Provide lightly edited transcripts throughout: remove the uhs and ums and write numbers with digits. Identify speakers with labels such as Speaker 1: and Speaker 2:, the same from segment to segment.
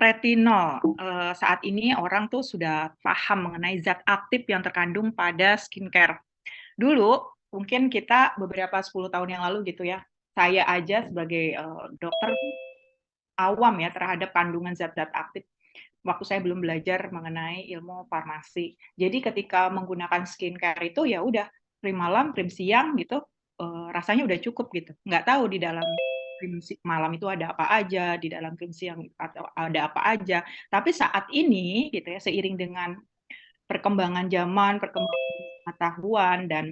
Speaker 1: Retinol, saat ini orang tuh sudah paham mengenai zat aktif yang terkandung pada skincare. Dulu, mungkin kita beberapa 10 tahun yang lalu gitu ya, saya aja sebagai, dokter awam ya terhadap kandungan zat-zat aktif, waktu saya belum belajar mengenai ilmu farmasi. Jadi ketika menggunakan skincare itu ya udah krim malam, krim siang gitu, rasanya udah cukup gitu. Nggak tahu di dalam krim malam itu ada apa aja, di dalam krim siang atau ada apa aja. Tapi saat ini gitu ya, seiring dengan perkembangan zaman, perkembangan pengetahuan dan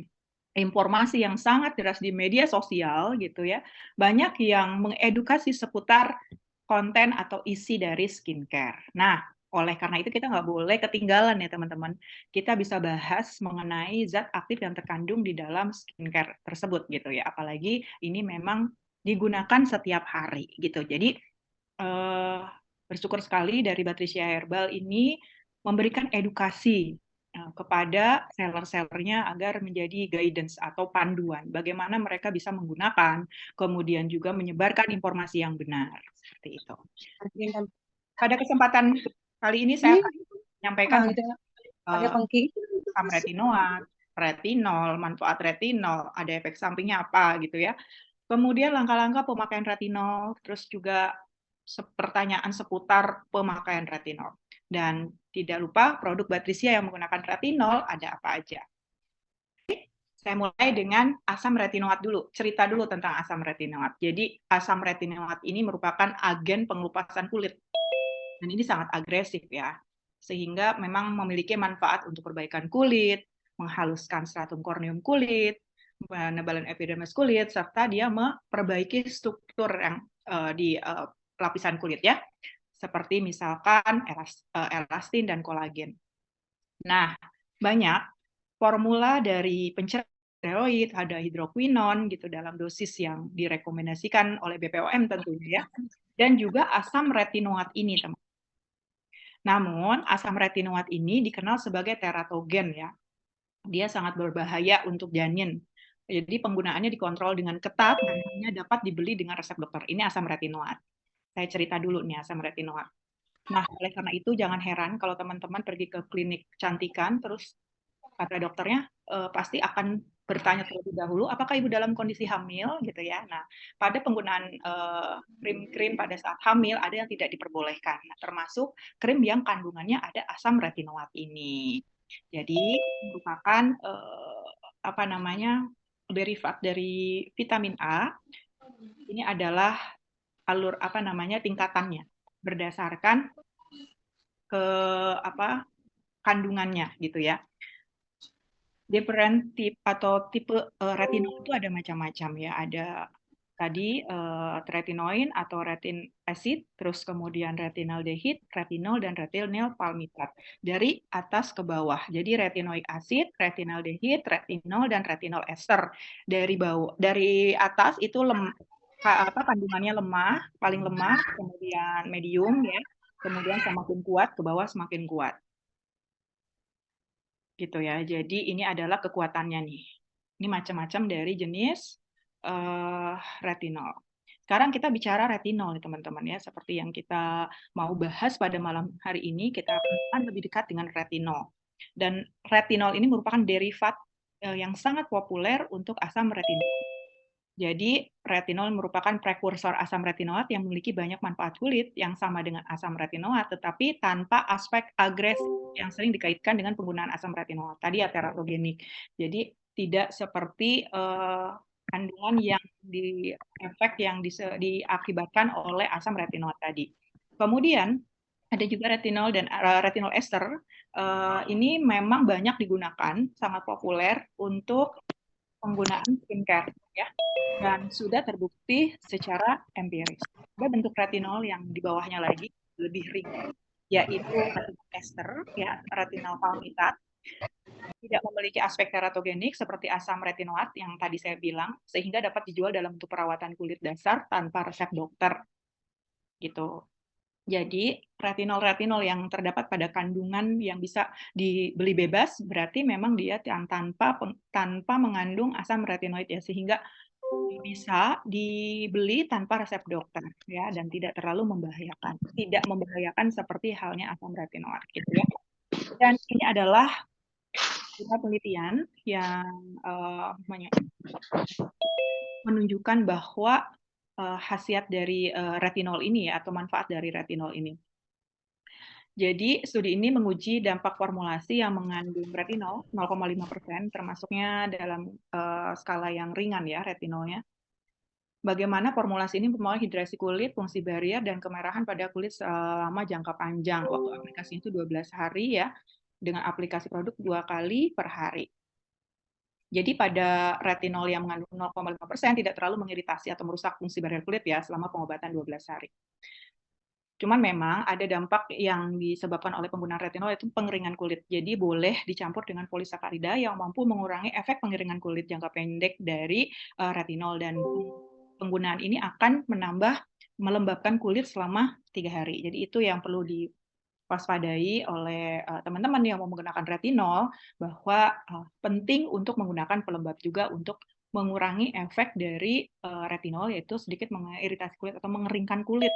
Speaker 1: informasi yang sangat deras di media sosial gitu ya, banyak yang mengedukasi seputar konten atau isi dari skincare. Nah, oleh karena itu kita nggak boleh ketinggalan ya teman-teman. Kita bisa bahas mengenai zat aktif yang terkandung di dalam skincare tersebut gitu ya. Apalagi ini memang digunakan setiap hari gitu. Jadi eh, bersyukur sekali dari Batrisya Herbal ini memberikan edukasi kepada seller-sellernya agar menjadi guidance atau panduan bagaimana mereka bisa menggunakan, kemudian juga menyebarkan informasi yang benar seperti itu. Pada kesempatan kali ini saya akan menyampaikan
Speaker 2: Pakai
Speaker 1: uh,
Speaker 2: pengki.
Speaker 1: asam retinoat, retinol, manfaat retinol, ada efek sampingnya apa gitu ya. Kemudian langkah-langkah pemakaian retinol, terus juga pertanyaan seputar pemakaian retinol. Dan tidak lupa produk Batrisya yang menggunakan retinol ada apa aja. Saya mulai dengan asam retinoat dulu. Cerita dulu tentang asam retinoat. Jadi asam retinoat ini merupakan agen pengelupasan kulit. Dan ini sangat agresif ya. Sehingga memang memiliki manfaat untuk perbaikan kulit, menghaluskan stratum korneum kulit, penebalan epidermis kulit, serta dia memperbaiki struktur yang di lapisan kulit ya. Seperti misalkan elastin dan kolagen. Nah, banyak formula dari pencerah steroid, ada hidroquinon gitu dalam dosis yang direkomendasikan oleh BPOM tentunya ya. Dan juga asam retinoat ini, teman. Namun, asam retinoat ini dikenal sebagai teratogen ya. Dia sangat berbahaya untuk janin. Jadi penggunaannya dikontrol dengan ketat dan hanya dapat dibeli dengan resep dokter. Ini asam retinoat. Saya cerita dulu nih asam retinoat. Nah, oleh karena itu jangan heran kalau teman-teman pergi ke klinik kecantikan, terus kata dokternya pasti akan bertanya terlebih dahulu, apakah ibu dalam kondisi hamil gitu ya. Nah, pada penggunaan krim-krim pada saat hamil ada yang tidak diperbolehkan, nah, termasuk krim yang kandungannya ada asam retinoat ini. Jadi merupakan apa namanya derivat dari vitamin A. Ini adalah alur apa namanya tingkatannya berdasarkan ke apa kandungannya gitu ya. Different tip atau tipe retinol itu ada macam-macam ya. Ada tadi tretinoin atau retin acid, terus kemudian retinaldehid, retinol dan retinol palmitat dari atas ke bawah. Jadi retinoic acid, retinaldehid, retinol dan retinol ester. Dari bawah, dari atas itu apa kandungannya lemah, paling lemah, kemudian medium ya, kemudian semakin kuat ke bawah semakin kuat gitu ya. Jadi ini adalah kekuatannya nih. Ini macam-macam dari jenis retinol. Sekarang kita bicara retinol nih teman-teman ya, seperti yang kita mau bahas pada malam hari ini, kita akan lebih dekat dengan retinol. Dan retinol ini merupakan derivat yang sangat populer untuk asam retinol. Jadi, retinol merupakan prekursor asam retinoat yang memiliki banyak manfaat kulit yang sama dengan asam retinoat, tetapi tanpa aspek agresif yang sering dikaitkan dengan penggunaan asam retinoat. Tadi ya teratogenik. Jadi, tidak seperti kandungan yang di efek yang diakibatkan oleh asam retinoat tadi. Kemudian, ada juga retinol dan retinol ester. Ini memang banyak digunakan, sangat populer untuk penggunaan skincare ya, dan sudah terbukti secara empiris. Ada bentuk retinol yang di bawahnya lagi lebih ringan, yaitu retinol ester ya, retinol palmitat, tidak memiliki aspek teratogenik seperti asam retinoat yang tadi saya bilang, sehingga dapat dijual dalam bentuk perawatan kulit dasar tanpa resep dokter gitu. Jadi retinol-retinol yang terdapat pada kandungan yang bisa dibeli bebas berarti memang dia tanpa mengandung asam retinoid ya, sehingga bisa dibeli tanpa resep dokter ya dan tidak terlalu membahayakan. Tidak membahayakan seperti halnya asam retinoat gitu ya. Dan ini adalah penelitian yang menunjukkan bahwa khasiat dari retinol ini ya atau manfaat dari retinol ini. Jadi studi ini menguji dampak formulasi yang mengandung retinol 0,5% termasuknya dalam skala yang ringan ya retinolnya. Bagaimana formulasi ini mempengaruhi hidrasi kulit, fungsi barrier, dan kemerahan pada kulit selama jangka panjang. Waktu aplikasi itu 12 hari ya, dengan aplikasi produk 2 kali per hari. Jadi pada retinol yang mengandung 0,5% tidak terlalu mengiritasi atau merusak fungsi barrier kulit ya selama pengobatan 12 hari. Cuman memang ada dampak yang disebabkan oleh penggunaan retinol itu pengeringan kulit. Jadi boleh dicampur dengan polisakarida yang mampu mengurangi efek pengeringan kulit jangka pendek dari retinol dan penggunaan ini akan melembabkan kulit selama 3 hari. Jadi itu yang perlu diwaspadai oleh teman-teman yang mau menggunakan retinol bahwa penting untuk menggunakan pelembab juga untuk mengurangi efek dari retinol yaitu sedikit mengiritasi kulit atau mengeringkan kulit.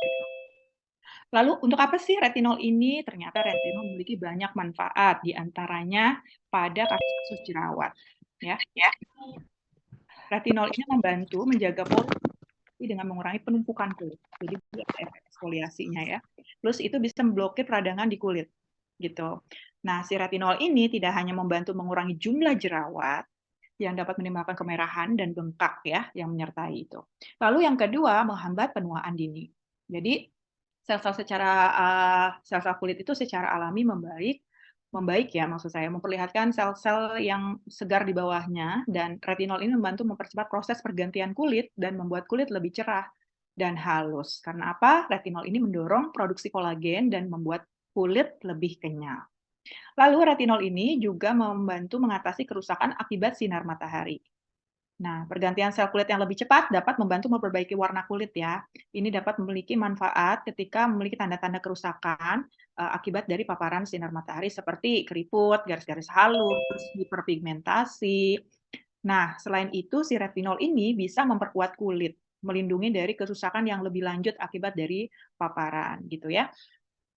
Speaker 1: Lalu untuk apa sih retinol ini? Ternyata retinol memiliki banyak manfaat, di antaranya pada kasus-kasus jerawat. Ya. Retinol ini membantu menjaga polusi dengan mengurangi penumpukan kulit. Jadi ada efek eksfoliasinya ya. Plus itu bisa memblokir peradangan di kulit. Gitu. Nah, si retinol ini tidak hanya membantu mengurangi jumlah jerawat yang dapat menimbulkan kemerahan dan bengkak ya yang menyertai itu. Lalu yang kedua, menghambat penuaan dini. Jadi sel-sel kulit itu secara alami membaik ya maksud saya, memperlihatkan sel-sel yang segar di bawahnya dan retinol ini membantu mempercepat proses pergantian kulit dan membuat kulit lebih cerah dan halus. Karena apa? Retinol ini mendorong produksi kolagen dan membuat kulit lebih kenyal. Lalu retinol ini juga membantu mengatasi kerusakan akibat sinar matahari. Nah, pergantian sel kulit yang lebih cepat dapat membantu memperbaiki warna kulit ya. Ini dapat memiliki manfaat ketika memiliki tanda-tanda kerusakan akibat dari paparan sinar matahari seperti keriput, garis-garis halus, hiperpigmentasi. Nah, selain itu si retinol ini bisa memperkuat kulit, melindungi dari kerusakan yang lebih lanjut akibat dari paparan gitu ya.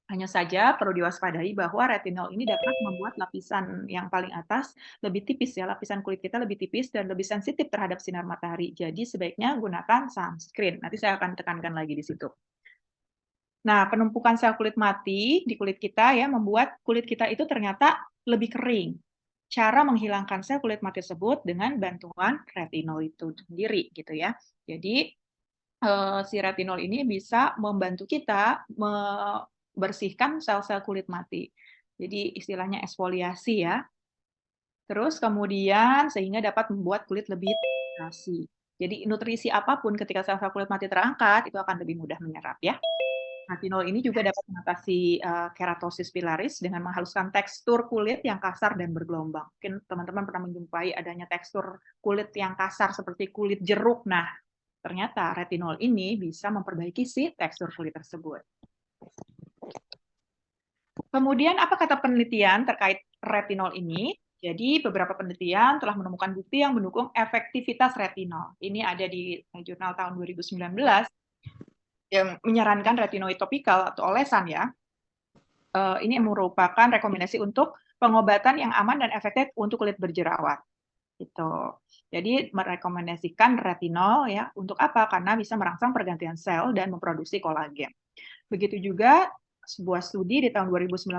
Speaker 1: Hanya saja perlu diwaspadai bahwa retinol ini dapat membuat lapisan yang paling atas lebih tipis ya, lapisan kulit kita lebih tipis dan lebih sensitif terhadap sinar matahari. Jadi sebaiknya gunakan sunscreen. Nanti saya akan tekankan lagi di situ. Nah, penumpukan sel kulit mati di kulit kita ya membuat kulit kita itu ternyata lebih kering. Cara menghilangkan sel kulit mati tersebut dengan bantuan retinol itu sendiri gitu ya. Jadi si retinol ini bisa membantu kita bersihkan sel-sel kulit mati. Jadi istilahnya eksfoliasi ya. Terus kemudian sehingga dapat membuat kulit lebih terhidrasi. Jadi nutrisi apapun ketika sel-sel kulit mati terangkat itu akan lebih mudah menyerap ya. Retinol ini juga dapat mengatasi keratosis pilaris dengan menghaluskan tekstur kulit yang kasar dan bergelombang. Mungkin teman-teman pernah menjumpai adanya tekstur kulit yang kasar seperti kulit jeruk. Nah, ternyata retinol ini bisa memperbaiki si tekstur kulit tersebut. Kemudian apa kata penelitian terkait retinol ini? Jadi beberapa penelitian telah menemukan bukti yang mendukung efektivitas retinol. Ini ada di jurnal tahun 2019 yang menyarankan retinoid topikal atau olesan ya. Ini merupakan rekomendasi untuk pengobatan yang aman dan efektif untuk kulit berjerawat. Gitu. Jadi merekomendasikan retinol ya untuk apa? Karena bisa merangsang pergantian sel dan memproduksi kolagen. Begitu juga sebuah studi di tahun 2019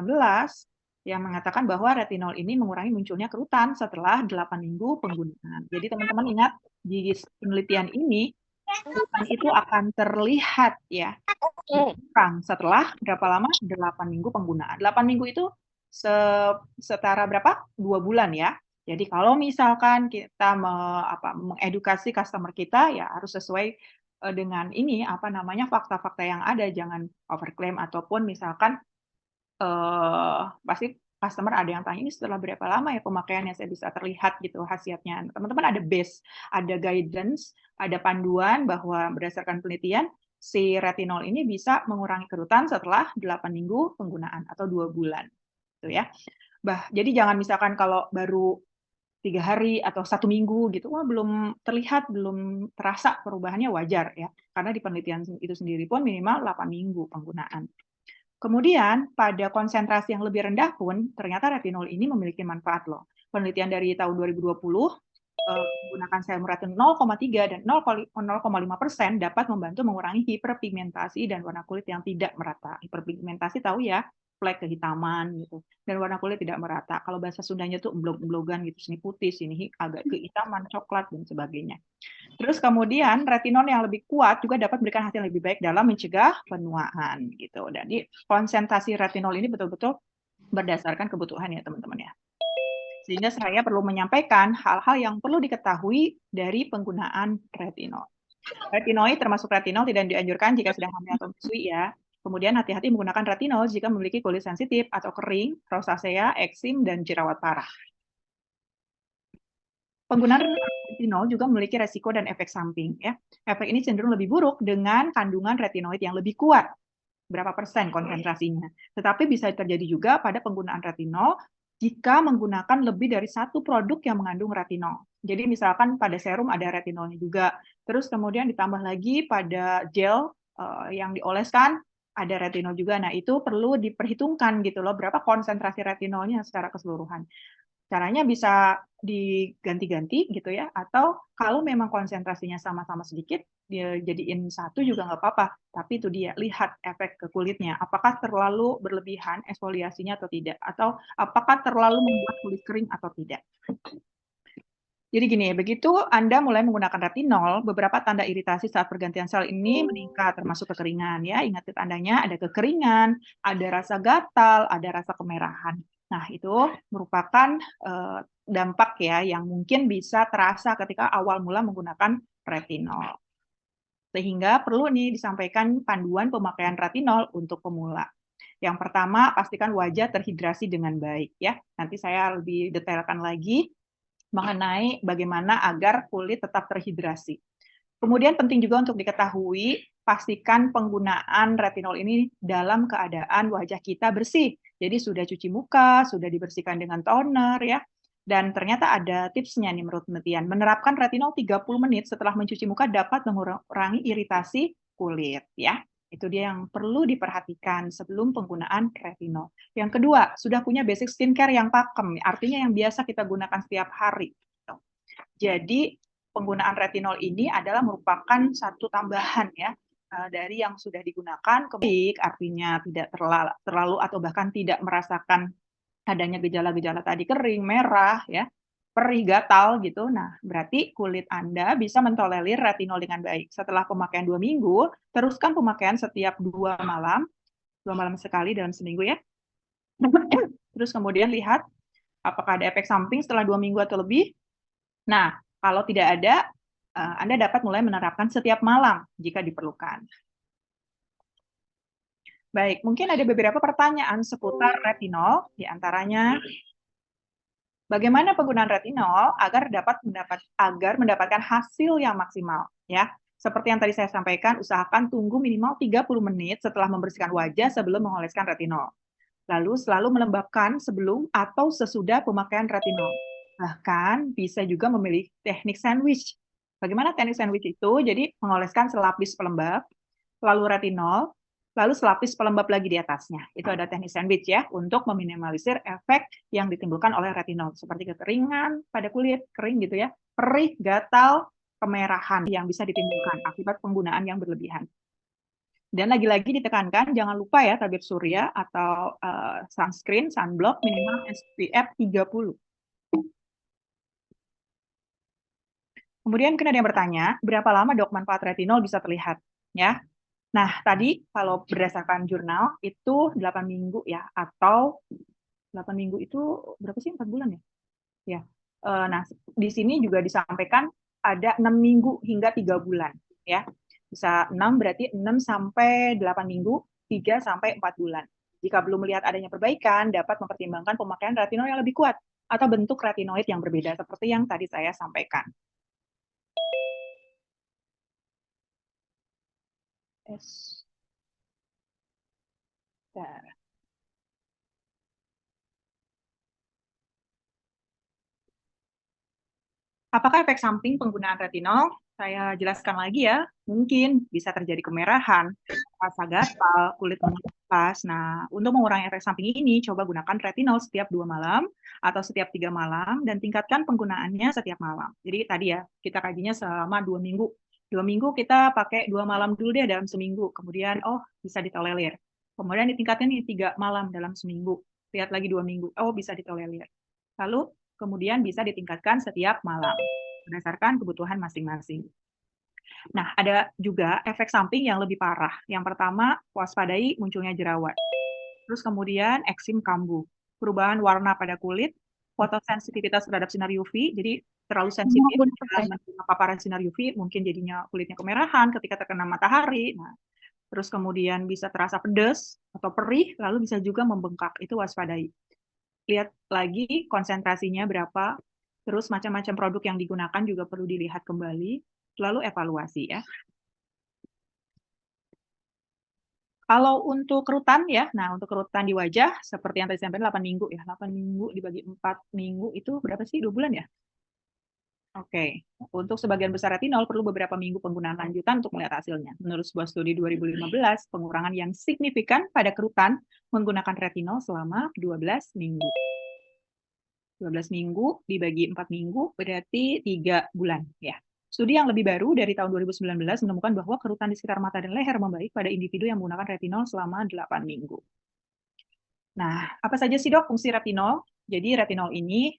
Speaker 1: yang mengatakan bahwa retinol ini mengurangi munculnya kerutan setelah 8 minggu penggunaan. Jadi teman-teman ingat di penelitian ini kerutan itu akan terlihat ya kurang setelah berapa lama? 8 minggu penggunaan. 8 minggu itu setara berapa? 2 bulan ya. Jadi kalau misalkan kita mengedukasi customer kita ya harus sesuai dengan ini apa namanya fakta-fakta yang ada, jangan overclaim ataupun misalkan pasti customer ada yang tanya ini setelah berapa lama ya pemakaiannya saya bisa terlihat gitu khasiatnya. Teman-teman ada base, ada guidance, ada panduan bahwa berdasarkan penelitian si retinol ini bisa mengurangi kerutan setelah 8 minggu penggunaan atau 2 bulan gitu ya. Jadi jangan misalkan kalau baru 3 hari atau 1 minggu gitu, wah belum terlihat, belum terasa perubahannya, wajar ya. Karena di penelitian itu sendiri pun minimal 8 minggu penggunaan. Kemudian pada konsentrasi yang lebih rendah pun ternyata retinol ini memiliki manfaat loh. Penelitian dari tahun 2020 menggunakan serum retinol 0,3 dan 0,5% dapat membantu mengurangi hiperpigmentasi dan warna kulit yang tidak merata. Hiperpigmentasi tahu ya, flek kehitaman gitu. Dan warna kulit tidak merata. Kalau bahasa Sundanya tuh emblog-emblogan gitu, sini putih, sini agak kehitaman, coklat dan sebagainya. Terus kemudian retinol yang lebih kuat juga dapat memberikan hasil yang lebih baik dalam mencegah penuaan gitu. Jadi konsentrasi retinol ini betul-betul berdasarkan kebutuhan ya teman-teman ya. Sehingga saya perlu menyampaikan hal-hal yang perlu diketahui dari penggunaan retinol. Retinoid termasuk retinol tidak dianjurkan jika sedang hamil atau menyusui ya. Kemudian hati-hati menggunakan retinol jika memiliki kulit sensitif atau kering, rosacea, eksim, dan jerawat parah. Penggunaan retinol juga memiliki resiko dan efek samping ya. Efek ini cenderung lebih buruk dengan kandungan retinoid yang lebih kuat. Berapa persen konsentrasinya. Tetapi bisa terjadi juga pada penggunaan retinol jika menggunakan lebih dari satu produk yang mengandung retinol. Jadi misalkan pada serum ada retinolnya juga. Terus kemudian ditambah lagi pada gel yang dioleskan ada retinol juga. Nah, itu perlu diperhitungkan gitu loh berapa konsentrasi retinolnya secara keseluruhan. Caranya bisa diganti-ganti gitu ya, atau kalau memang konsentrasinya sama-sama sedikit, dia jadiin satu juga nggak apa-apa. Tapi itu dia, lihat efek ke kulitnya. Apakah terlalu berlebihan eksfoliasinya atau tidak, atau apakah terlalu membuat kulit kering atau tidak. Jadi gini, begitu Anda mulai menggunakan retinol, beberapa tanda iritasi saat pergantian sel ini meningkat, termasuk kekeringan ya. Ingat tandanya ada kekeringan, ada rasa gatal, ada rasa kemerahan. Nah, itu merupakan dampak ya yang mungkin bisa terasa ketika awal mula menggunakan retinol. Sehingga perlu nih disampaikan panduan pemakaian retinol untuk pemula. Yang pertama, pastikan wajah terhidrasi dengan baik ya. Nanti saya lebih detailkan lagi mengenai bagaimana agar kulit tetap terhidrasi. Kemudian penting juga untuk diketahui, pastikan penggunaan retinol ini dalam keadaan wajah kita bersih. Jadi sudah cuci muka, sudah dibersihkan dengan toner ya. Dan ternyata ada tipsnya nih menurut penelitian. Menerapkan retinol 30 menit setelah mencuci muka dapat mengurangi iritasi kulit ya. Itu dia yang perlu diperhatikan sebelum penggunaan retinol. Yang kedua, sudah punya basic skincare yang pakem, artinya yang biasa kita gunakan setiap hari. Jadi penggunaan retinol ini adalah merupakan satu tambahan ya dari yang sudah digunakan, baik artinya tidak terlalu atau bahkan tidak merasakan adanya gejala-gejala tadi kering, merah, ya, perih, gatal gitu. Nah, berarti kulit Anda bisa mentolerir retinol dengan baik. Setelah pemakaian 2 minggu, teruskan pemakaian setiap 2 malam sekali dalam seminggu ya. Terus kemudian lihat apakah ada efek samping setelah 2 minggu atau lebih. Nah, kalau tidak ada, Anda dapat mulai menerapkan setiap malam jika diperlukan. Baik, mungkin ada beberapa pertanyaan seputar retinol, di antaranya bagaimana penggunaan retinol agar mendapatkan hasil yang maksimal, ya. Seperti yang tadi saya sampaikan, usahakan tunggu minimal 30 menit setelah membersihkan wajah sebelum mengoleskan retinol. Lalu selalu melembabkan sebelum atau sesudah pemakaian retinol. Bahkan bisa juga memilih teknik sandwich. Bagaimana teknik sandwich itu? Jadi mengoleskan selapis pelembab, lalu retinol, lalu selapis pelembab lagi di atasnya. Itu ada teknik sandwich ya, untuk meminimalisir efek yang ditimbulkan oleh retinol, seperti kekeringan pada kulit, kering gitu ya, perih, gatal, kemerahan yang bisa ditimbulkan akibat penggunaan yang berlebihan. Dan lagi-lagi ditekankan, jangan lupa ya tabir surya atau sunscreen, sunblock minimal SPF 30. Kemudian mungkin ada yang bertanya, berapa lama dok manfaat retinol bisa terlihat? Ya, nah tadi kalau berdasarkan jurnal itu 8 minggu ya, atau 8 minggu itu berapa sih? 4 bulan ya? Ya. Nah, di sini juga disampaikan ada 6 minggu hingga 3 bulan ya. Bisa 6 berarti 6 sampai 8 minggu, 3 sampai 4 bulan. Jika belum melihat adanya perbaikan, dapat mempertimbangkan pemakaian retinol yang lebih kuat atau bentuk retinoid yang berbeda seperti yang tadi saya sampaikan. Yes. Apakah efek samping penggunaan retinol? Saya jelaskan lagi ya. Mungkin bisa terjadi kemerahan, rasa gatal, kulit mengeras. Nah, untuk mengurangi efek samping ini, coba gunakan retinol setiap 2 malam atau setiap 3 malam dan tingkatkan penggunaannya setiap malam. Jadi tadi ya, kita kajinya selama 2 minggu. 2 minggu kita pakai 2 malam dulu deh dalam seminggu. Kemudian, oh bisa ditolerir. Kemudian ditingkatkan nih 3 malam dalam seminggu. Lihat lagi 2 minggu. Oh bisa ditolerir. Lalu kemudian bisa ditingkatkan setiap malam berdasarkan kebutuhan masing-masing. Nah, ada juga efek samping yang lebih parah. Yang pertama, waspadai munculnya jerawat. Terus kemudian eksim kambuh, perubahan warna pada kulit, fotosensitivitas terhadap sinar UV, jadi terlalu sensitif menerima paparan sinar UV, mungkin jadinya kulitnya kemerahan ketika terkena matahari. Nah, terus kemudian bisa terasa pedas atau perih, lalu bisa juga membengkak. Itu waspadai. Lihat lagi konsentrasinya berapa, terus macam-macam produk yang digunakan juga perlu dilihat kembali, lalu evaluasi ya. Kalau untuk kerutan ya, nah untuk kerutan di wajah, seperti yang tadi saya sampaikan 8 minggu ya, 8 minggu dibagi 4 minggu itu berapa sih? 2 bulan ya? Oke, untuk sebagian besar retinol perlu beberapa minggu penggunaan lanjutan untuk melihat hasilnya. Menurut sebuah studi 2015, pengurangan yang signifikan pada kerutan menggunakan retinol selama 12 minggu. 12 minggu dibagi 4 minggu berarti 3 bulan ya. Studi yang lebih baru dari tahun 2019 menemukan bahwa kerutan di sekitar mata dan leher membaik pada individu yang menggunakan retinol selama 8 minggu. Nah, apa saja sih dok fungsi retinol? Jadi retinol ini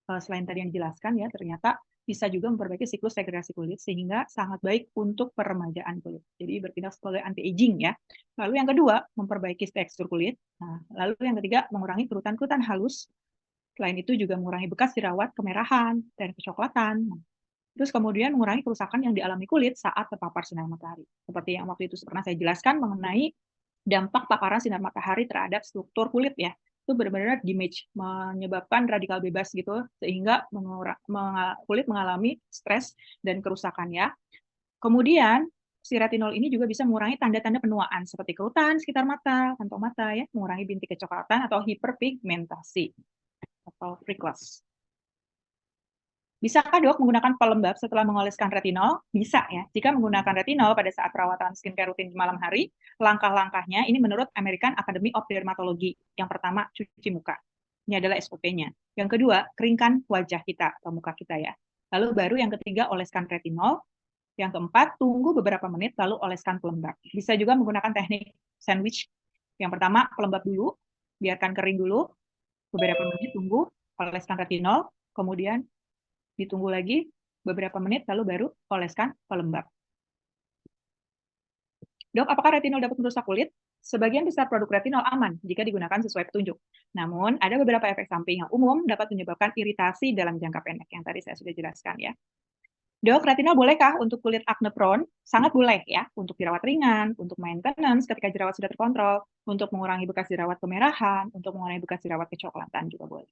Speaker 1: selain tadi yang dijelaskan ya, ternyata bisa juga memperbaiki siklus segregasi kulit sehingga sangat baik untuk peremajaan kulit. Jadi bertindak sebagai anti-aging ya. Lalu yang kedua, memperbaiki tekstur kulit. Nah, lalu yang ketiga, mengurangi kerutan-kerutan halus. Selain itu juga mengurangi bekas jerawat, kemerahan, dan kecoklatan. Terus kemudian mengurangi kerusakan yang dialami kulit saat terpapar sinar matahari. Seperti yang waktu itu pernah saya jelaskan mengenai dampak paparan sinar matahari terhadap struktur kulit ya. Itu benar-benar damage, menyebabkan radikal bebas gitu, sehingga kulit mengalami stres dan kerusakan ya. Kemudian, si retinol ini juga bisa mengurangi tanda-tanda penuaan seperti kerutan sekitar mata, kantong mata ya, mengurangi bintik kecoklatan atau hiperpigmentasi atau freckles. Bisakah dok menggunakan pelembab setelah mengoleskan retinol? Bisa ya. Jika menggunakan retinol pada saat perawatan skincare rutin di malam hari, langkah-langkahnya ini menurut American Academy of Dermatology. Yang pertama, cuci muka. Ini adalah SOP-nya. Yang kedua, keringkan wajah kita atau muka kita ya. Lalu baru yang ketiga, oleskan retinol. Yang keempat, tunggu beberapa menit lalu oleskan pelembab. Bisa juga menggunakan teknik sandwich. Yang pertama, pelembab dulu, biarkan kering dulu, beberapa menit tunggu, oleskan retinol, kemudian ditunggu lagi beberapa menit, lalu baru oleskan pelembab. Dok, apakah retinol dapat merusak kulit? Sebagian besar produk retinol aman jika digunakan sesuai petunjuk. Namun, ada beberapa efek samping yang umum dapat menyebabkan iritasi dalam jangka pendek, yang tadi saya sudah jelaskan ya. Dok, retinol bolehkah untuk kulit acne prone? Sangat boleh ya, untuk jerawat ringan, untuk maintenance ketika jerawat sudah terkontrol, untuk mengurangi bekas jerawat kemerahan, untuk mengurangi bekas jerawat kecoklatan juga boleh.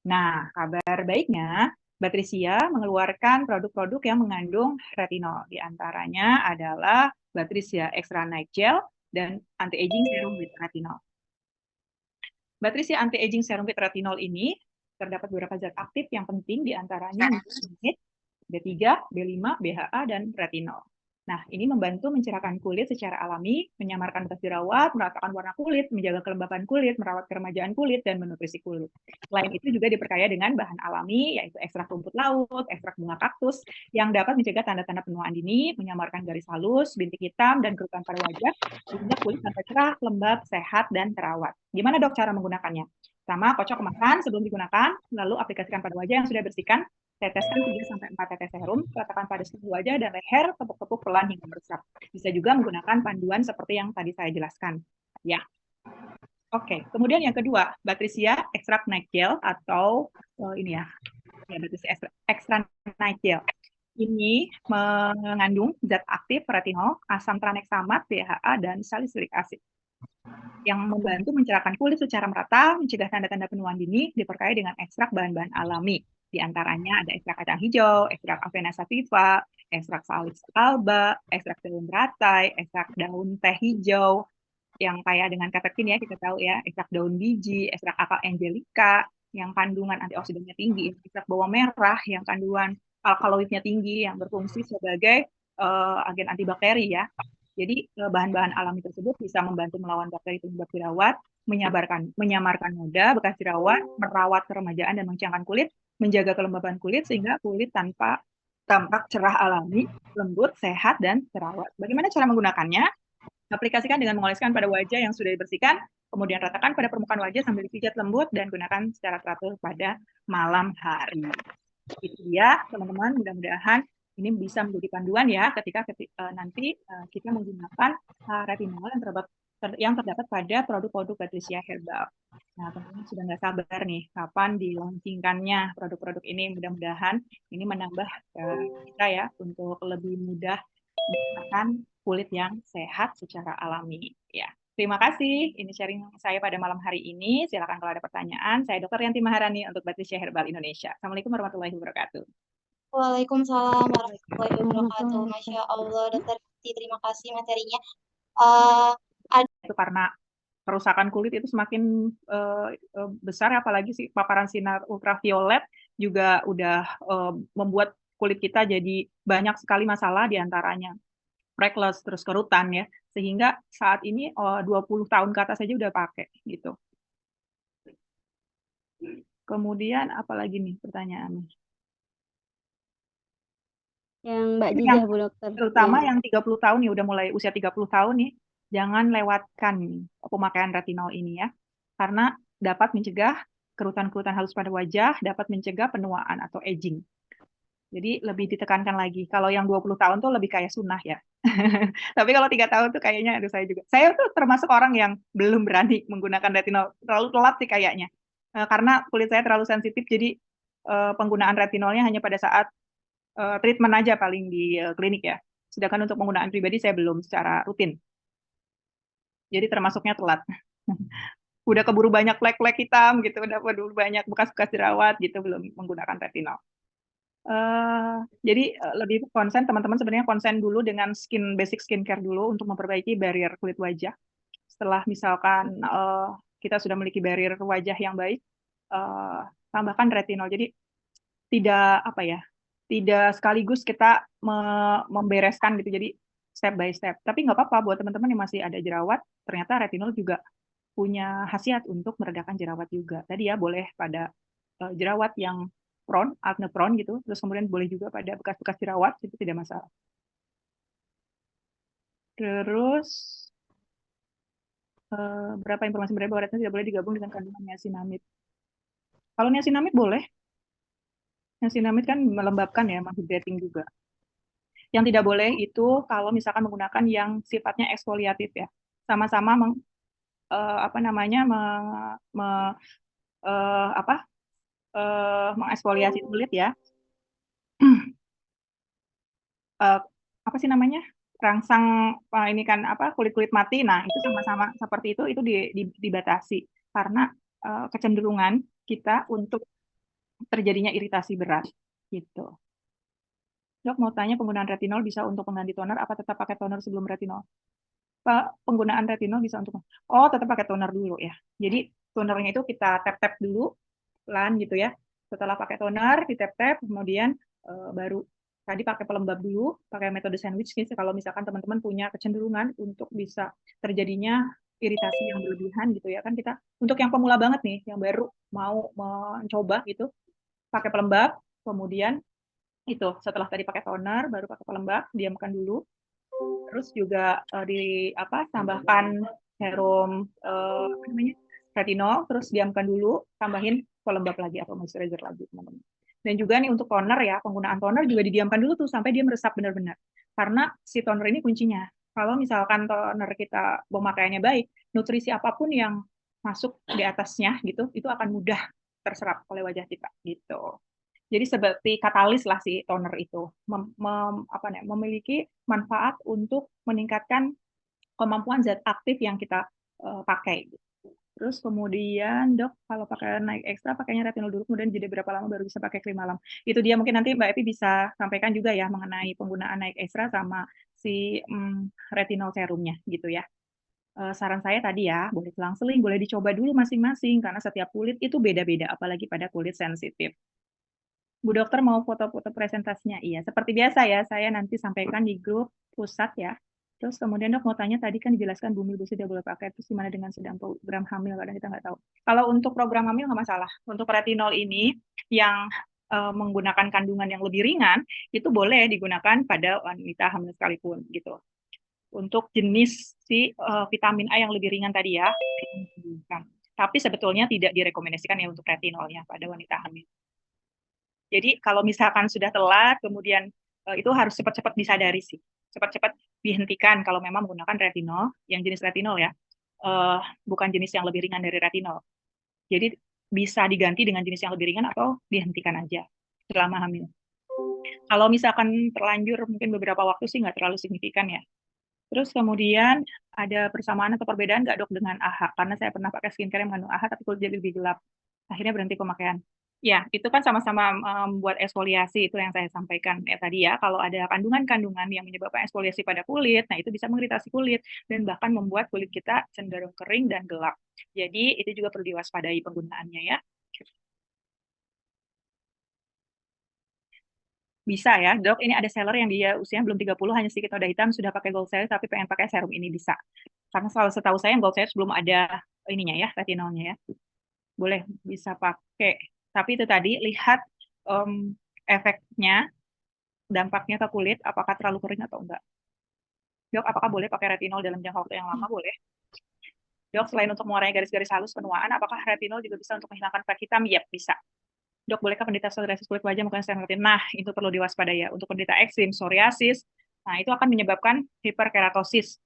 Speaker 1: Nah, kabar baiknya, Batrisia mengeluarkan produk-produk yang mengandung retinol. Di antaranya adalah Batrisia Extra Night Gel dan Anti-Aging Serum with Retinol. Batrisia Anti-Aging Serum with Retinol ini terdapat beberapa zat aktif yang penting, di antaranya B3, B5, BHA, dan retinol. Nah, ini membantu mencerahkan kulit secara alami, menyamarkan bekas jerawat, meratakan warna kulit, menjaga kelembapan kulit, merawat keremajaan kulit, dan menutrisi kulit. Selain itu juga diperkaya dengan bahan alami, yaitu ekstrak rumput laut, ekstrak bunga kaktus, yang dapat mencegah tanda-tanda penuaan dini, menyamarkan garis halus, bintik hitam, dan kerutan pada wajah, sehingga kulit tampak cerah, lembab, sehat, dan terawat. Gimana dok cara menggunakannya? Pertama, kocok kemasan sebelum digunakan, lalu aplikasikan pada wajah yang sudah bersihkan, teteskan 3-4 tetes serum, letakkan pada seluruh wajah dan leher, tepuk-tepuk pelan hingga meresap. Bisa juga menggunakan panduan seperti yang tadi saya jelaskan. Ya. Oke, kemudian yang kedua, Batrisia Extra Night Gel atau ini ya Batrisia Extra Night Gel. Ini mengandung zat aktif retinol, asam tranexamat, BHA, dan salicylic acid yang membantu mencerahkan kulit secara merata, mencegah tanda-tanda penuaan dini, diperkaya dengan ekstrak bahan-bahan alami. Di antaranya ada ekstrak kacang hijau, ekstrak Avena sativa, ekstrak salix alba, ekstrak daun beratai, ekstrak daun teh hijau, yang kaya dengan katektin ya, kita tahu ya, ekstrak daun biji, ekstrak akal angelica, yang kandungan antioksidannya tinggi, ekstrak bawang merah yang kandungan alkaloidnya tinggi yang berfungsi sebagai agen antibakteri ya. Jadi bahan-bahan alami tersebut bisa membantu melawan bakteri penyebab jerawat, menyamarkan noda bekas jerawat, merawat keremajaan dan mengencangkan kulit, menjaga kelembapan kulit sehingga kulit tanpa tampak cerah alami, lembut, sehat, dan terawat. Bagaimana cara menggunakannya? Aplikasikan dengan mengoleskan pada wajah yang sudah dibersihkan, kemudian ratakan pada permukaan wajah sambil dipijat lembut dan gunakan secara teratur pada malam hari. Itu dia, teman-teman. Mudah-mudahan ini bisa menjadi panduan ya ketika nanti kita menggunakan retinol yang terdapat pada produk-produk Patricia Herbal. Nah, teman-teman sudah nggak sabar nih kapan dilaunchingkannya produk-produk ini. Mudah-mudahan ini menambah kita ya untuk lebih mudah menggunakan kulit yang sehat secara alami. Ya, terima kasih. Ini sharing saya pada malam hari ini. Silakan kalau ada pertanyaan. Saya Dr. Yanti Maharani untuk Patricia Herbal Indonesia. Assalamualaikum warahmatullahi wabarakatuh.
Speaker 2: Waalaikumsalam warahmatullahi wabarakatuh. Masya Allah, Dokter Yanti, terima kasih materinya. Uh,
Speaker 1: Itu karena kerusakan kulit itu semakin besar, apalagi paparan sinar ultraviolet juga udah membuat kulit kita jadi banyak sekali masalah, diantaranya freckles, terus kerutan ya, sehingga saat ini 20 tahun ke atas saja udah pakai gitu. Kemudian apalagi nih pertanyaannya?
Speaker 2: Yang Mbak Jijah, Bu Dokter.
Speaker 1: Terutama yang 30 tahun nih, udah mulai usia 30 tahun nih, jangan lewatkan pemakaian retinol ini ya. Karena dapat mencegah kerutan-kerutan halus pada wajah, dapat mencegah penuaan atau aging. Jadi lebih ditekankan lagi. Kalau yang 20 tahun tuh lebih kayak sunnah ya. Tapi kalau 3 tahun tuh kayaknya, aduh saya juga. Saya tuh termasuk orang yang belum berani menggunakan retinol. Terlalu telat sih kayaknya. Karena kulit saya terlalu sensitif, jadi penggunaan retinolnya hanya pada saat treatment aja paling di klinik ya. Sedangkan untuk penggunaan pribadi saya belum secara rutin. Jadi termasuknya telat. Udah keburu banyak flek-flek hitam gitu, udah keburu banyak bekas-bekas jerawat gitu, belum menggunakan retinol. Jadi lebih konsen teman-teman sebenarnya konsen dulu dengan basic skincare dulu untuk memperbaiki barrier kulit wajah. Setelah misalkan kita sudah memiliki barrier wajah yang baik, tambahkan retinol. Jadi tidak apa ya, tidak sekaligus kita membereskan gitu. Jadi step by step. Tapi nggak apa-apa buat teman-teman yang masih ada jerawat, ternyata retinol juga punya khasiat untuk meredakan jerawat juga. Tadi ya boleh pada jerawat yang prone, acne prone gitu, terus kemudian boleh juga pada bekas-bekas jerawat, itu tidak masalah. Terus berapa informasi beredar bahwa retinol tidak boleh digabung dengan kandungan niacinamide. Kalau niacinamide boleh. Niacinamide kan melembabkan ya, menghydrating juga. Yang tidak boleh itu kalau misalkan menggunakan yang sifatnya eksfoliatif ya. Sama-sama apa namanya mengeksfoliasi kulit ya. Apa sih namanya? Rangsang ini kan apa kulit-kulit mati. Nah, itu sama-sama seperti itu dibatasi karena kecenderungan kita untuk terjadinya iritasi berat gitu. Dok, mau tanya penggunaan retinol bisa untuk pengganti toner apa tetap pakai toner sebelum retinol? Penggunaan retinol bisa untuk tetap pakai toner dulu ya. Jadi tonernya itu kita tap-tap dulu pelan gitu ya. Setelah pakai toner, di tap-tap, kemudian baru tadi pakai pelembab dulu, pakai metode sandwich gitu. Kalau misalkan teman-teman punya kecenderungan untuk bisa terjadinya iritasi yang berlebihan gitu ya kan, kita untuk yang pemula banget nih, yang baru mau mencoba gitu, pakai pelembab, kemudian itu setelah tadi pakai toner, baru pakai pelembab, diamkan dulu. Terus juga tambahkan serum retinol, terus diamkan dulu, tambahin pelembab lagi atau moisturizer lagi teman-teman. Dan juga nih untuk toner ya, penggunaan toner juga didiamkan dulu tuh sampai dia meresap benar-benar. Karena si toner ini kuncinya. Kalau misalkan toner kita pemakaiannya baik, nutrisi apapun yang masuk di atasnya gitu, itu akan mudah terserap oleh wajah kita gitu. Jadi seperti katalis lah si toner itu, memiliki manfaat untuk meningkatkan kemampuan zat aktif yang kita pakai. Terus kemudian dok, kalau pakai naik ekstra pakainya retinol dulu, kemudian jeda berapa lama baru bisa pakai krim malam. Itu dia mungkin nanti Mbak Epi bisa sampaikan juga ya mengenai penggunaan naik ekstra sama si retinol serumnya gitu ya. saran saya tadi ya, boleh selang-seling, boleh dicoba dulu masing-masing, karena setiap kulit itu beda-beda, apalagi pada kulit sensitif. Bu Dokter mau foto-foto presentasinya? Iya, seperti biasa ya, saya nanti sampaikan di grup pusat ya. Terus kemudian dok mau tanya tadi kan dijelaskan bumi busi tidak boleh pakai, terus gimana dengan sedang program hamil, kadang kita nggak tahu. Kalau untuk program hamil nggak masalah. Untuk retinol ini yang menggunakan kandungan yang lebih ringan, itu boleh digunakan pada wanita hamil sekalipun gitu. Untuk jenis si vitamin A yang lebih ringan tadi ya. Tapi sebetulnya tidak direkomendasikan ya untuk retinolnya pada wanita hamil. Jadi kalau misalkan sudah telat, kemudian itu harus cepat-cepat disadari sih. Cepat-cepat dihentikan kalau memang menggunakan retinol, yang jenis retinol ya. Bukan jenis yang lebih ringan dari retinol. Jadi bisa diganti dengan jenis yang lebih ringan atau dihentikan aja selama hamil. Kalau misalkan terlanjur mungkin beberapa waktu sih nggak terlalu signifikan ya. Terus kemudian ada persamaan atau perbedaan nggak dok dengan AHA? Karena saya pernah pakai skincare yang mengandung AHA tapi kulit jadi lebih gelap. Akhirnya berhenti pemakaian. Ya, itu kan sama-sama membuat eksfoliasi, itu yang saya sampaikan ya tadi ya. Kalau ada kandungan-kandungan yang menyebabkan eksfoliasi pada kulit, nah itu bisa mengiritasi kulit dan bahkan membuat kulit kita cenderung kering dan gelap. Jadi itu juga perlu diwaspadai penggunaannya ya. Bisa ya, dok, ini ada seller yang dia usianya belum 30, hanya sedikit noda hitam, sudah pakai Gold Series, tapi pengen pakai serum ini, bisa. Karena kalau setahu saya Gold Series belum ada ininya ya, retinolnya ya. Boleh, bisa pakai. Tapi itu tadi, lihat efeknya, dampaknya ke kulit, apakah terlalu kering atau enggak. Dok, apakah boleh pakai retinol dalam jangka waktu yang lama? Boleh. Dok, selain untuk mengurangi garis-garis halus penuaan, apakah retinol juga bisa untuk menghilangkan flek hitam? Yap, bisa. Dok, bolehkah penderita psoriasis kulit wajah menggunakan steroid? Nah, itu perlu diwaspadai ya. Untuk penderita eksim, psoriasis, nah itu akan menyebabkan hiperkeratosis.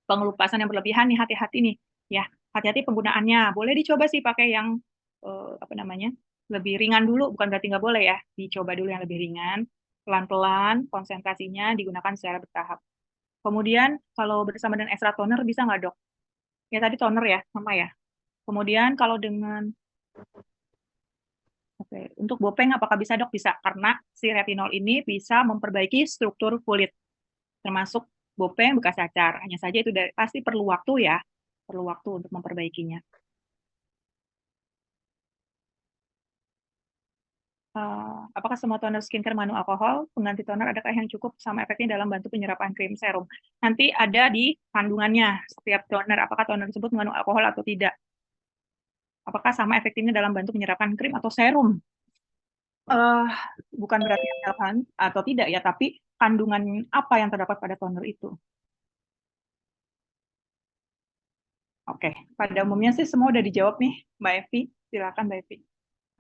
Speaker 1: Pengelupasan yang berlebihan nih, hati-hati nih. Ya, hati-hati penggunaannya. Boleh dicoba sih pakai yang apa namanya? Lebih ringan dulu, bukan berarti nggak boleh ya. Dicoba dulu yang lebih ringan, pelan-pelan, konsentrasinya digunakan secara bertahap. Kemudian kalau bersama dengan extra toner bisa nggak dok? Ya tadi toner ya, sama ya. Kemudian kalau dengan Oke, untuk Bopeng apakah bisa dok? Bisa, karena si retinol ini bisa memperbaiki struktur kulit, termasuk Bopeng bekas cacar. Hanya saja itu pasti perlu waktu ya, perlu waktu untuk memperbaikinya. Apakah semua toner skincare mengandung alkohol? Pengganti toner adakah yang cukup sama efeknya dalam bantu penyerapan krim serum? Nanti ada di kandungannya setiap toner, apakah toner tersebut mengandung alkohol atau tidak. Apakah sama efektifnya dalam bantu penyerapan krim atau serum? eh Bukan berarti kan atau tidak ya, tapi kandungan apa yang terdapat pada toner itu. Oke, pada umumnya sih semua udah dijawab nih, Mbak Evi. Silakan Mbak Evi,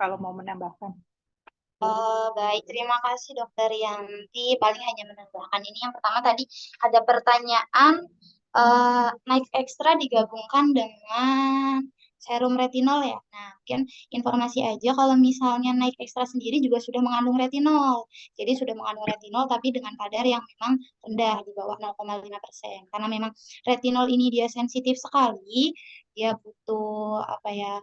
Speaker 1: kalau mau menambahkan.
Speaker 2: Baik, terima kasih Dokter Yanti. Paling hanya menambahkan ini yang pertama tadi ada pertanyaan naik ekstra digabungkan dengan serum retinol ya. Nah, mungkin informasi aja kalau misalnya naik ekstra sendiri juga sudah mengandung retinol. Jadi sudah mengandung retinol tapi dengan kadar yang memang rendah di bawah 0,5%. Karena memang retinol ini dia sensitif sekali, dia butuh apa ya?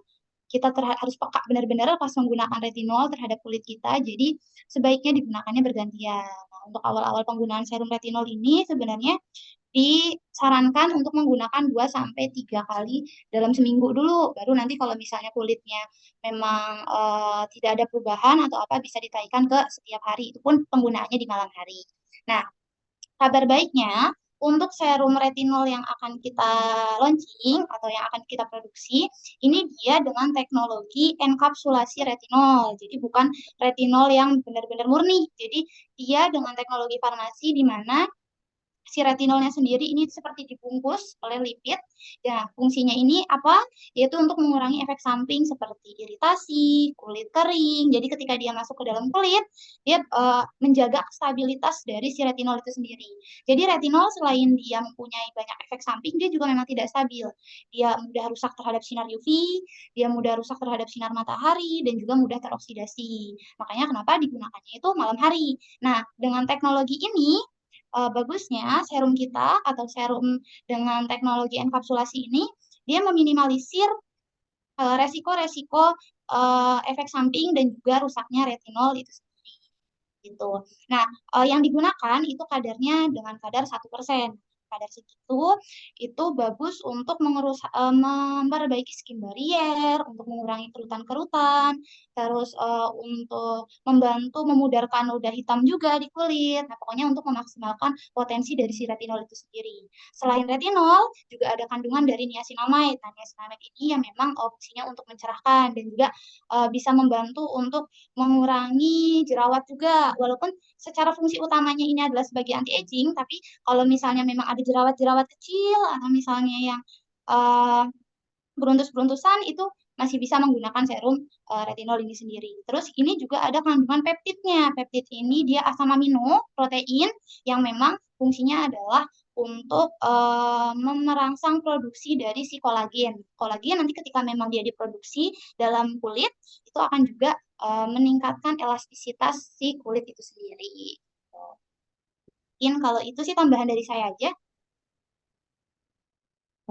Speaker 2: Kita harus peka benar-benar pas menggunakan retinol terhadap kulit kita. Jadi sebaiknya digunakannya bergantian. Nah, untuk awal-awal penggunaan serum retinol ini sebenarnya disarankan untuk menggunakan 2 sampai 3 kali dalam seminggu dulu. Baru nanti kalau misalnya kulitnya memang tidak ada perubahan atau apa bisa ditaikkan ke setiap hari. Itu pun penggunaannya di malam hari. Nah, kabar baiknya, untuk serum retinol yang akan kita launching atau yang akan kita produksi, ini dia dengan teknologi enkapsulasi retinol. Jadi bukan retinol yang benar-benar murni. Jadi dia dengan teknologi farmasi di mana si retinolnya sendiri ini seperti dibungkus oleh lipid. Nah, fungsinya ini apa? Yaitu untuk mengurangi efek samping seperti iritasi, kulit kering. Jadi ketika dia masuk ke dalam kulit, dia menjaga stabilitas dari si retinol itu sendiri. Jadi retinol selain dia mempunyai banyak efek samping, dia juga memang tidak stabil. Dia mudah rusak terhadap sinar UV, dia mudah rusak terhadap sinar matahari, dan juga mudah teroksidasi. Makanya kenapa digunakannya itu malam hari. Nah, dengan teknologi ini, bagusnya serum kita atau serum dengan teknologi enkapsulasi ini dia meminimalisir resiko-resiko efek samping dan juga rusaknya retinol itu sendiri gitu. Nah, yang digunakan itu kadarnya dengan kadar 1%. kadar segitu itu bagus untuk memperbaiki skin barrier, untuk mengurangi kerutan-kerutan, terus untuk membantu memudarkan noda hitam juga di kulit. Nah, pokoknya untuk memaksimalkan potensi dari si retinol itu sendiri. Selain retinol, juga ada kandungan dari niacinamide. Nah, niacinamide ini yang memang fungsinya untuk mencerahkan dan juga bisa membantu untuk mengurangi jerawat juga. Walaupun secara fungsi utamanya ini adalah sebagai anti-aging, tapi kalau misalnya memang ada jerawat-jerawat kecil atau misalnya yang uh, beruntus-beruntusan itu masih bisa menggunakan serum retinol ini sendiri. Terus ini juga ada kandungan peptidnya. Peptid ini dia asam amino protein yang memang fungsinya adalah untuk merangsang produksi dari si kolagen. Kolagen nanti ketika memang dia diproduksi dalam kulit itu akan juga meningkatkan elastisitas si kulit itu sendiri. Mungkin kalau itu sih tambahan dari saya aja.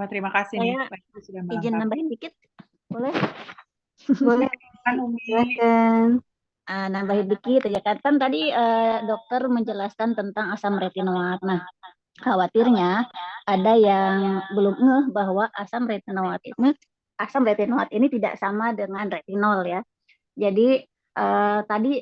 Speaker 1: Wah, terima kasih nih
Speaker 3: Saya
Speaker 1: Pak Ibu sudah
Speaker 3: izin
Speaker 1: melengkapi.
Speaker 3: nambahin dikit, boleh?
Speaker 4: Boleh,
Speaker 1: Kan Umi,
Speaker 4: silakan.
Speaker 3: Nambahin dikit aja kan tadi dokter menjelaskan tentang asam retinoat. Nah, khawatirnya ada yang belum ngeh bahwa asam retinoat ini tidak sama dengan retinol ya. Jadi tadi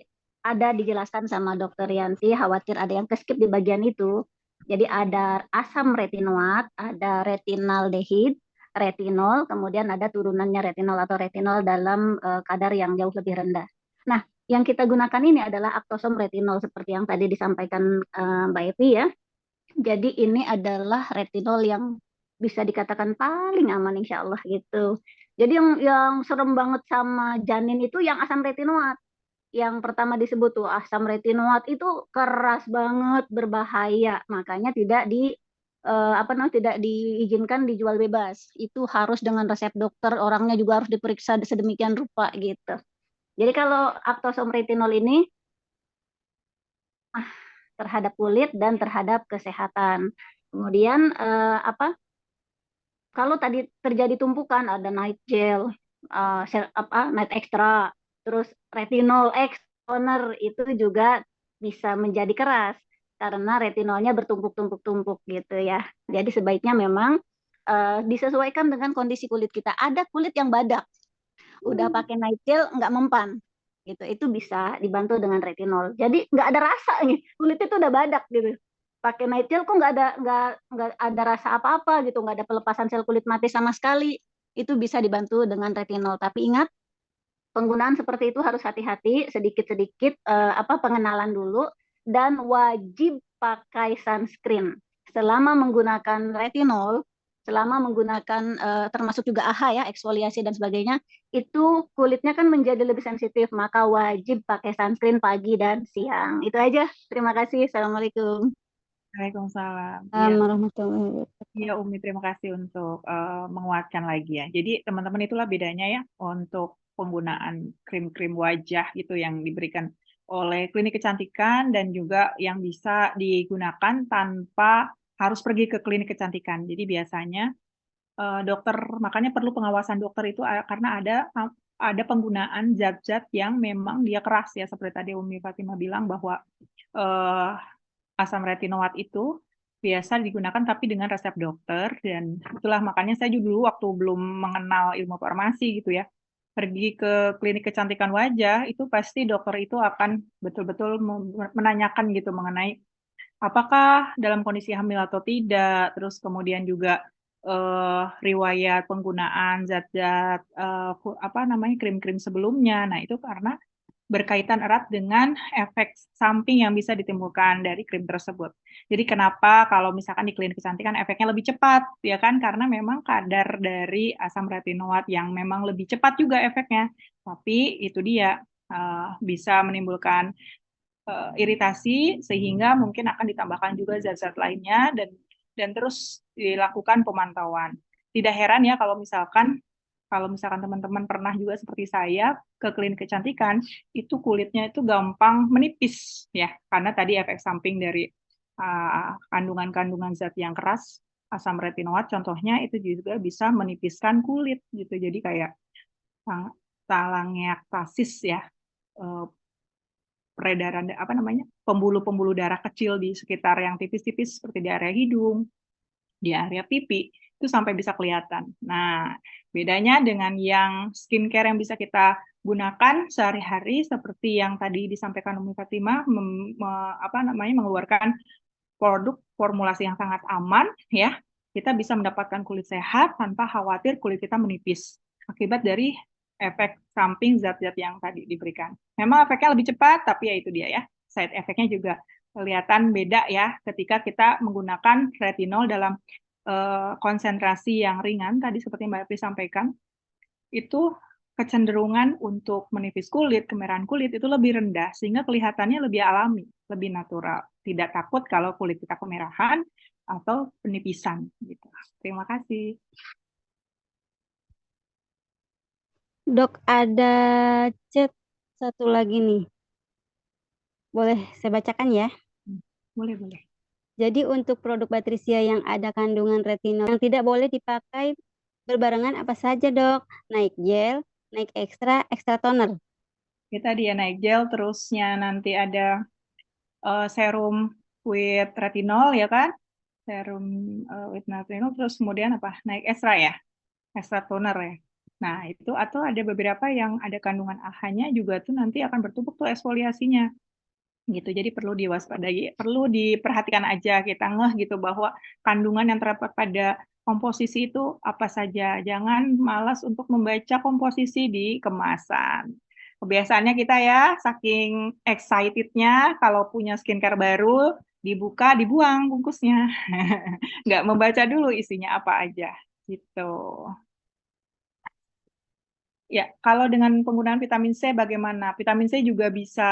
Speaker 3: ada dijelaskan sama dokter Yanti, khawatir ada yang keskip di bagian itu. Jadi ada asam retinoat, ada retinaldehid, retinol, kemudian ada turunannya retinol atau retinol dalam kadar yang jauh lebih rendah. Nah, yang kita gunakan ini adalah aktosom retinol seperti yang tadi disampaikan Mbak Evi ya. Jadi ini adalah retinol yang bisa dikatakan paling aman insya Allah gitu. Jadi yang serem banget sama janin itu yang asam retinoat. Yang pertama disebut tuh asam retinoat itu keras banget, berbahaya. Makanya tidak diizinkan dijual bebas. Itu harus dengan resep dokter, orangnya juga harus diperiksa sedemikian rupa gitu. Jadi kalau aktosom retinol ini terhadap kulit dan terhadap kesehatan. Kemudian kalau tadi terjadi tumpukan ada night gel, night extra, terus retinol X toner itu juga bisa menjadi keras karena retinolnya bertumpuk-tumpuk-tumpuk gitu ya. Jadi sebaiknya memang disesuaikan dengan kondisi kulit kita. Ada kulit yang badak, udah pakai night gel nggak mempan gitu, itu bisa dibantu dengan retinol. Jadi nggak ada rasa nih, kulit itu udah badak gitu, pakai night gel kok nggak ada rasa apa-apa gitu, nggak ada pelepasan sel kulit mati sama sekali, itu bisa dibantu dengan retinol. Tapi ingat, penggunaan seperti itu harus hati-hati, sedikit-sedikit pengenalan dulu, dan wajib pakai sunscreen selama menggunakan retinol, selama menggunakan termasuk juga AHA ya, eksfoliasi dan sebagainya, itu kulitnya kan menjadi lebih sensitif, maka wajib pakai sunscreen pagi dan siang. Itu aja. Terima kasih. Assalamualaikum.
Speaker 1: Waalaikumsalam. Iya,
Speaker 4: Warahmatullahi wabarakatuh.
Speaker 1: iya Umi, terima kasih untuk menguatkan lagi ya. Jadi teman-teman itulah bedanya ya untuk penggunaan krim-krim wajah gitu yang diberikan oleh klinik kecantikan dan juga yang bisa digunakan tanpa harus pergi ke klinik kecantikan. Jadi biasanya dokter, makanya perlu pengawasan dokter itu karena ada penggunaan zat-zat yang memang dia keras ya, seperti tadi Umi Fatimah bilang bahwa eh, asam retinoat itu biasa digunakan tapi dengan resep dokter, dan itulah makanya saya juga dulu waktu belum mengenal ilmu farmasi gitu ya, pergi ke klinik kecantikan wajah itu pasti dokter itu akan betul-betul menanyakan gitu mengenai apakah dalam kondisi hamil atau tidak, terus kemudian juga riwayat penggunaan zat-zat krim-krim sebelumnya. Nah, itu karena berkaitan erat dengan efek samping yang bisa ditimbulkan dari krim tersebut. Jadi kenapa kalau misalkan di klinik kecantikan efeknya lebih cepat, ya kan? Karena memang kadar dari asam retinoat yang memang lebih cepat juga efeknya. Tapi itu dia bisa menimbulkan iritasi sehingga mungkin akan ditambahkan juga zat-zat lainnya dan terus dilakukan pemantauan. Tidak heran ya kalau misalkan teman-teman pernah juga seperti saya ke klinik kecantikan, itu kulitnya itu gampang menipis ya, karena tadi efek samping dari kandungan-kandungan zat yang keras, asam retinoat contohnya itu juga bisa menipiskan kulit gitu. Jadi kayak telangiektasis ya, peredaran pembuluh-pembuluh darah kecil di sekitar yang tipis-tipis seperti di area hidung, di area pipi itu sampai bisa kelihatan. Nah, bedanya dengan yang skincare yang bisa kita gunakan sehari-hari seperti yang tadi disampaikan Umi Fatimah, mengeluarkan produk formulasi yang sangat aman, ya, kita bisa mendapatkan kulit sehat tanpa khawatir kulit kita menipis akibat dari efek samping zat-zat yang tadi diberikan. Memang efeknya lebih cepat, tapi ya itu dia ya, side efeknya juga kelihatan beda ya ketika kita menggunakan retinol dalam konsentrasi yang ringan tadi seperti Mbak Evi sampaikan, itu kecenderungan untuk menipis kulit, kemerahan kulit itu lebih rendah sehingga kelihatannya lebih alami, lebih natural. Tidak takut kalau kulit kita kemerahan atau penipisan gitu. Terima kasih.
Speaker 4: Dok, ada chat satu lagi nih. Boleh saya bacakan ya?
Speaker 1: Boleh, boleh.
Speaker 4: Jadi untuk produk Batrisya yang ada kandungan retinol yang tidak boleh dipakai berbarengan apa saja, Dok? Naik gel, naik ekstra, ekstra toner.
Speaker 1: Kita dia naik gel, terusnya nanti ada serum with retinol ya kan? Serum with retinol, terus kemudian apa? Naik ekstra ya? Ekstra toner ya. Nah, itu atau ada beberapa yang ada kandungan AHA-nya juga tuh nanti akan bertumpuk tuh eksfoliasinya. Gitu. Jadi perlu diwaspadai, perlu diperhatikan aja kita ngeh gitu bahwa kandungan yang terdapat pada komposisi itu apa saja. Jangan malas untuk membaca komposisi di kemasan. Kebiasaannya kita ya, saking excitednya kalau punya skincare baru, dibuka, dibuang bungkusnya. Nggak membaca dulu isinya apa aja. Gitu. Ya, kalau dengan penggunaan vitamin C bagaimana? Vitamin C juga bisa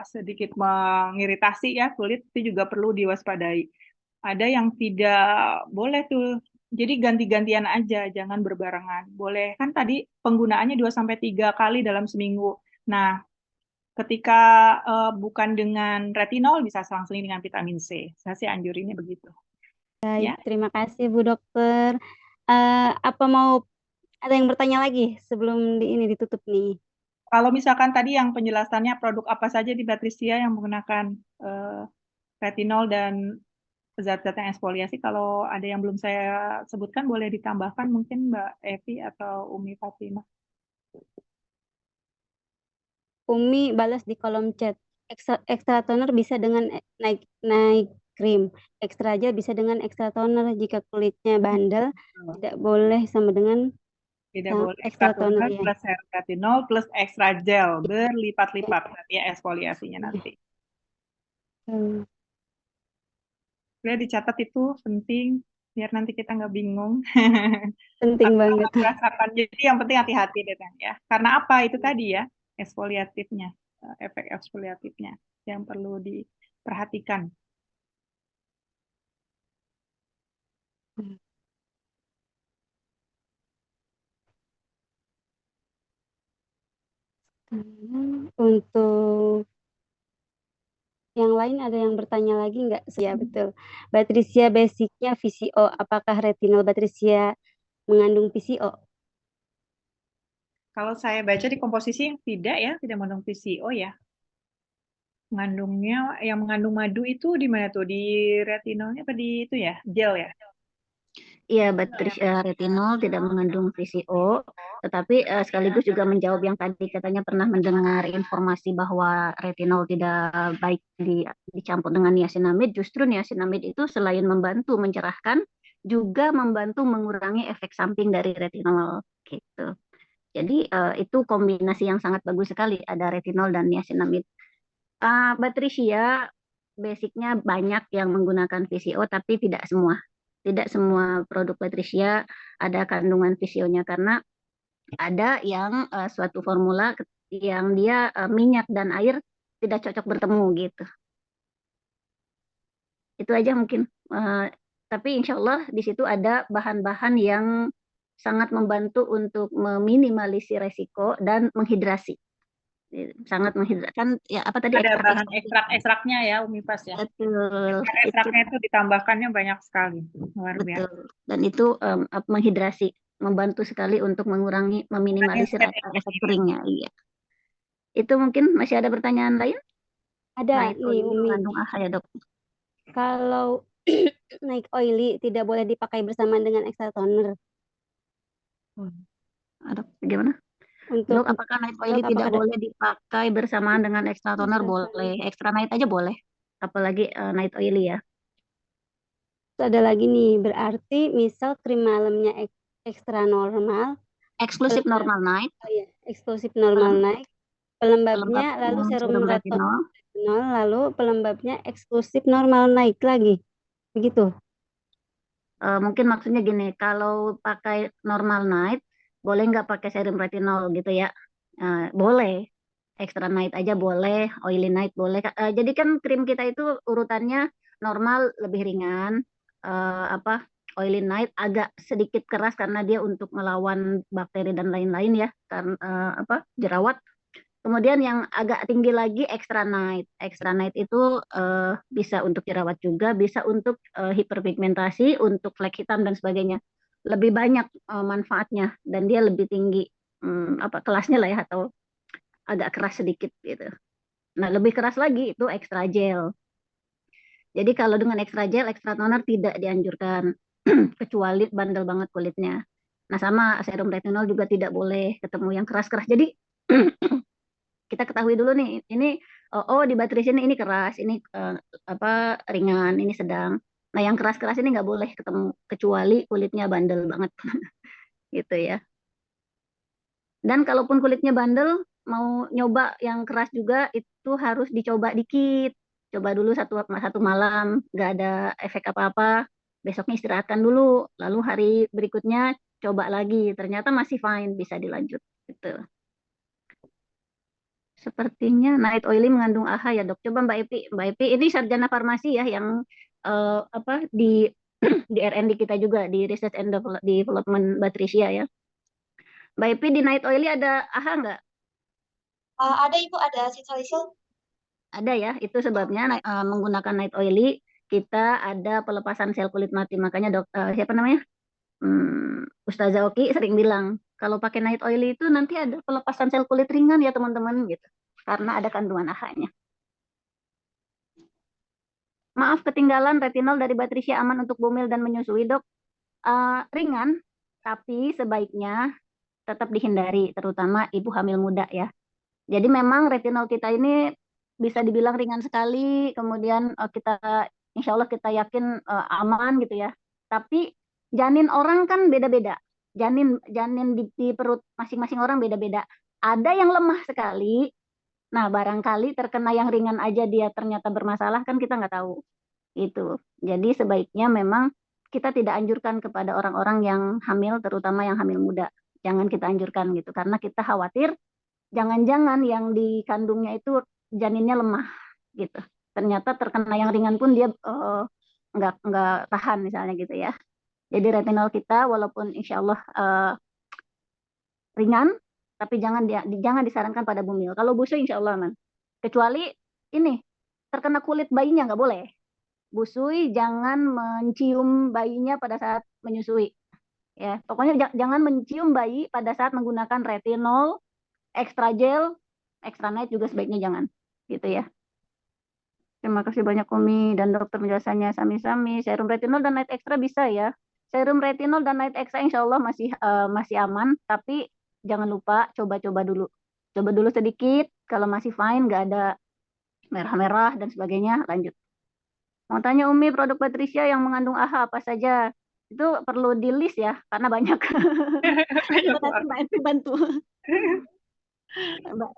Speaker 1: sedikit mengiritasi ya kulit, itu juga perlu diwaspadai. Ada yang tidak boleh tuh. Jadi ganti-gantian aja, jangan berbarengan. Boleh kan tadi penggunaannya 2-3 kali dalam seminggu. Nah, ketika bukan dengan retinol bisa selang-seling dengan vitamin C. Saya sih anjurinnya begitu.
Speaker 4: Baik,
Speaker 1: Ya.
Speaker 4: terima kasih Bu Dokter. Apa mau ada yang bertanya lagi sebelum ini ditutup nih?
Speaker 1: Kalau misalkan tadi yang penjelasannya produk apa saja di Batristia yang menggunakan retinol dan zat-zat yang eksfoliasi, kalau ada yang belum saya sebutkan boleh ditambahkan mungkin Mbak Evi atau Umi Fatimah.
Speaker 4: Umi balas di kolom chat. Ekstra toner bisa dengan naik krim. Ekstra gel bisa dengan ekstra toner. Jika kulitnya bandel, tidak boleh sama dengan
Speaker 1: Tidak boleh
Speaker 4: ekstra toner ya.
Speaker 1: plus retinol plus ekstra gel berlipat-lipat berarti ya eksfoliasinya nanti. Boleh dicatat itu penting biar nanti kita nggak bingung.
Speaker 4: Penting banget.
Speaker 1: Merasakan. Jadi yang penting hati-hati deh kan ya. Karena apa itu tadi ya eksfoliatifnya, efek eksfoliatifnya yang perlu diperhatikan.
Speaker 4: Untuk yang lain ada yang bertanya lagi nggak? Ya betul. Batrisya basicnya VCO. Apakah retinol Batrisya mengandung VCO?
Speaker 1: Kalau saya baca di komposisi yang tidak ya, tidak mengandung PCO ya. Mengandungnya yang mengandung madu itu di mana tuh? Di retinolnya apa di itu ya? Gel ya?
Speaker 3: Iya, retinol tidak mengandung VCO, tetapi sekaligus juga menjawab yang tadi katanya pernah mendengar informasi bahwa retinol tidak baik dicampur dengan niacinamide. Justru niacinamide itu selain membantu mencerahkan, juga membantu mengurangi efek samping dari retinol gitu. Jadi itu kombinasi yang sangat bagus sekali, ada retinol dan niacinamide. Batrisya basicnya banyak yang menggunakan VCO, tapi tidak semua. Tidak semua produk Batrisya ada kandungan VCO-nya karena ada yang suatu formula yang dia minyak dan air tidak cocok bertemu gitu. Itu aja mungkin. Tapi insya Allah di situ ada bahan-bahan yang sangat membantu untuk meminimalisir resiko dan menghidrasi. Sangat menghidrakan ya apa tadi
Speaker 1: ada bahan ekstrak-ekstraknya ya Umi Pas ya.
Speaker 3: Betul.
Speaker 1: Ekstraknya itu ditambahkannya banyak sekali. Luar biasa.
Speaker 3: Betul. Dan itu menghidrasi, membantu sekali untuk mengurangi, meminimalisir efek keringnya. Iya. Itu mungkin masih ada pertanyaan lain?
Speaker 4: Ada
Speaker 3: Nah, itu
Speaker 4: nih Umi.
Speaker 3: mengandung AHA ya dok.
Speaker 4: Kalau night oily tidak boleh dipakai bersamaan dengan extra toner.
Speaker 3: Dok, gimana?
Speaker 4: Untuk
Speaker 3: Dok, apakah night oily
Speaker 4: dok,
Speaker 3: tidak
Speaker 4: apa ada
Speaker 3: boleh dipakai bersamaan dengan extra toner?
Speaker 4: extra toner?
Speaker 3: Boleh. Extra night aja boleh. Apalagi night oily ya.
Speaker 4: Terus ada lagi nih, berarti misal krim malamnya ekstra normal,
Speaker 3: Eksklusif normal night,
Speaker 4: oh iya, eksklusif normal
Speaker 3: pelem-
Speaker 4: night, pelembabnya lalu
Speaker 3: pelembab
Speaker 4: serum
Speaker 3: serum retinol.
Speaker 4: retinol, lalu pelembabnya eksklusif normal night lagi. Begitu.
Speaker 3: Mungkin maksudnya gini, kalau pakai normal night, boleh nggak pakai serum retinol gitu ya? Boleh. Extra night aja boleh, oily night boleh. Jadi kan krim kita itu urutannya normal lebih ringan, apa oily night agak sedikit keras karena dia untuk melawan bakteri dan lain-lain ya, kan apa jerawat. Kemudian yang agak tinggi lagi extra night. Extra night itu bisa untuk jerawat juga, bisa untuk hiperpigmentasi, untuk flek hitam dan sebagainya. Lebih banyak manfaatnya dan dia lebih tinggi apa kelasnya lah ya atau agak keras sedikit gitu. Nah, lebih keras lagi itu extra gel. Jadi kalau dengan extra gel, extra toner tidak dianjurkan kecuali bandel banget kulitnya. Nah, sama serum retinol juga tidak boleh ketemu yang keras-keras. Jadi kita ketahui dulu nih, ini di baterai sini ini keras, ini apa ringan, ini sedang. Nah, yang keras-keras ini nggak boleh ketemu kecuali kulitnya bandel banget gitu ya. Dan kalaupun kulitnya bandel, mau nyoba yang keras juga itu harus dicoba dikit. Coba dulu satu malam, nggak ada efek apa-apa. Besoknya istirahatkan dulu, lalu hari berikutnya coba lagi. Ternyata masih fine, bisa dilanjut gitu. Sepertinya night oily mengandung AHA ya dok. Coba Mbak Epi ini sarjana farmasi ya yang apa di di R&D kita juga di Research and Development Batresia ya. Mbak Epi di night oily ada AHA nggak?
Speaker 2: Ada Ibu, ada salicylic.
Speaker 3: Ada ya. Itu sebabnya menggunakan night oily kita ada pelepasan sel kulit mati. Makanya siapa namanya? Ustazah Oki sering bilang kalau pakai night oily itu nanti ada pelepasan sel kulit ringan ya teman-teman gitu. Karena ada kandungan AHA-nya. Maaf ketinggalan retinol dari Batresia aman untuk bumil dan menyusui dok. Ringan, tapi sebaiknya tetap dihindari, terutama ibu hamil muda ya. Jadi memang retinol kita ini bisa dibilang ringan sekali, kemudian insya Allah kita yakin aman gitu ya. Tapi janin orang kan beda-beda. Janin di perut masing-masing orang beda-beda. Ada yang lemah sekali. Nah, barangkali terkena yang ringan aja dia ternyata bermasalah kan kita nggak tahu. Itu. Jadi sebaiknya memang kita tidak anjurkan kepada orang-orang yang hamil, terutama yang hamil muda. Jangan kita anjurkan gitu, karena kita khawatir jangan-jangan yang dikandungnya itu janinnya lemah gitu. Ternyata terkena yang ringan pun dia nggak tahan misalnya gitu ya. Jadi retinol kita walaupun insya Allah ringan, tapi jangan disarankan pada bumil. Kalau busui insya Allah aman. Kecuali ini terkena kulit bayinya nggak boleh. Busui jangan mencium bayinya pada saat menyusui. Ya, pokoknya jangan mencium bayi pada saat menggunakan retinol, extra gel, extra night juga sebaiknya jangan. Gitu ya. Terima kasih banyak Umi dan dokter penjelasannya sami-sami. Serum retinol dan night extra bisa ya. Serum retinol dan night extra insya Allah masih aman, tapi jangan lupa coba-coba dulu. Coba dulu sedikit, kalau masih fine, nggak ada merah-merah dan sebagainya, lanjut. Mau tanya Umi, produk Batresia yang mengandung AHA apa saja? Itu perlu di list ya, karena banyak. Mbak Epi bantu.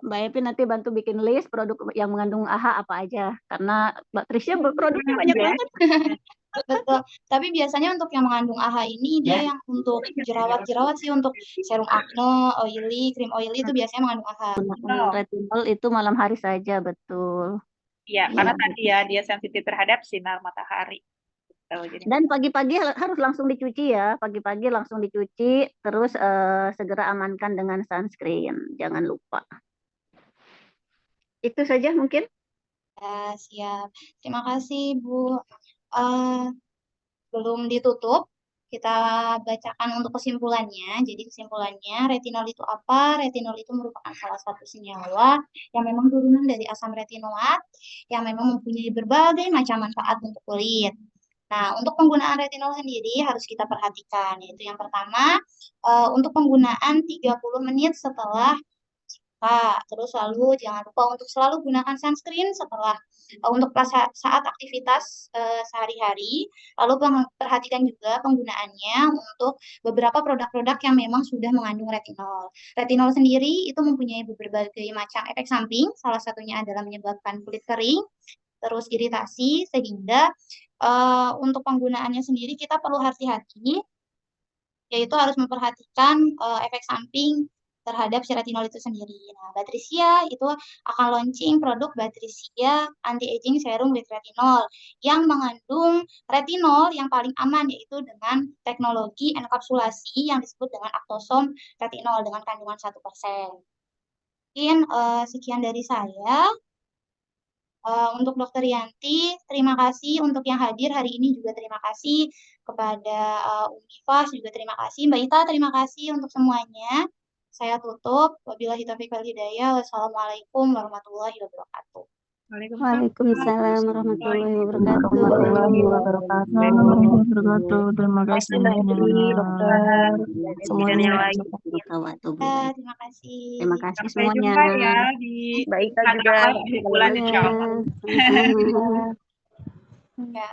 Speaker 3: Mbak Epi nanti bantu bikin list produk yang mengandung AHA apa aja. Karena Batresia produknya banyak banget.
Speaker 2: Betul. Tapi biasanya untuk yang mengandung AHA ini dia yang untuk jerawat-jerawat sih, untuk serum acne, oily, krim oily itu biasanya mengandung AHA.
Speaker 3: Retinol itu malam hari saja, betul.
Speaker 1: Iya, karena tadi ya dia sensitif terhadap sinar matahari.
Speaker 3: Dan pagi-pagi harus langsung dicuci ya, pagi-pagi langsung dicuci, terus segera amankan dengan sunscreen, jangan lupa. Itu saja mungkin.
Speaker 2: Ya, siap. Terima kasih Bu. Belum ditutup, kita bacakan untuk kesimpulannya. Jadi kesimpulannya, retinol itu apa? Retinol itu merupakan salah satu senyawa yang memang turunan dari asam retinoat, yang memang mempunyai berbagai macam manfaat untuk kulit. Nah, untuk penggunaan retinol sendiri harus kita perhatikan, yaitu yang pertama, untuk penggunaan 30 menit setelah terus lalu jangan lupa untuk selalu gunakan sunscreen setelah untuk saat aktivitas sehari-hari. Lalu perhatikan juga penggunaannya untuk beberapa produk-produk yang memang sudah mengandung retinol. Retinol sendiri itu mempunyai berbagai macam efek samping, salah satunya adalah menyebabkan kulit kering, terus iritasi, sehingga untuk penggunaannya sendiri kita perlu hati-hati, yaitu harus memperhatikan efek samping terhadap si retinol itu sendiri. Nah, Batrisia itu akan launching produk Batrisia Anti-Aging Serum with Retinol yang mengandung retinol yang paling aman, yaitu dengan teknologi enkapsulasi yang disebut dengan Actosom retinol dengan kandungan 1%. Mungkin sekian dari saya. Untuk Dokter Yanti, terima kasih untuk yang hadir hari ini, juga terima kasih kepada Unifas, juga terima kasih. Mbak Ita, terima kasih untuk semuanya. Saya tutup. Wabillahi taufiq wal hidayah. Wassalamualaikum warahmatullahi wabarakatuh.
Speaker 4: Waalaikumsalam warahmatullahi wabarakatuh.
Speaker 5: Warahmatullahi wabarakatuh. Terima kasih semuanya.
Speaker 1: Dokter.
Speaker 5: Semuanya.
Speaker 2: Terima kasih.
Speaker 3: Terima kasih
Speaker 1: Sampai
Speaker 3: semuanya.
Speaker 1: jumpa ya di
Speaker 5: Mbak Ika juga.
Speaker 1: akhir bulan insya Allah.
Speaker 4: Sama-sama.
Speaker 2: Ya,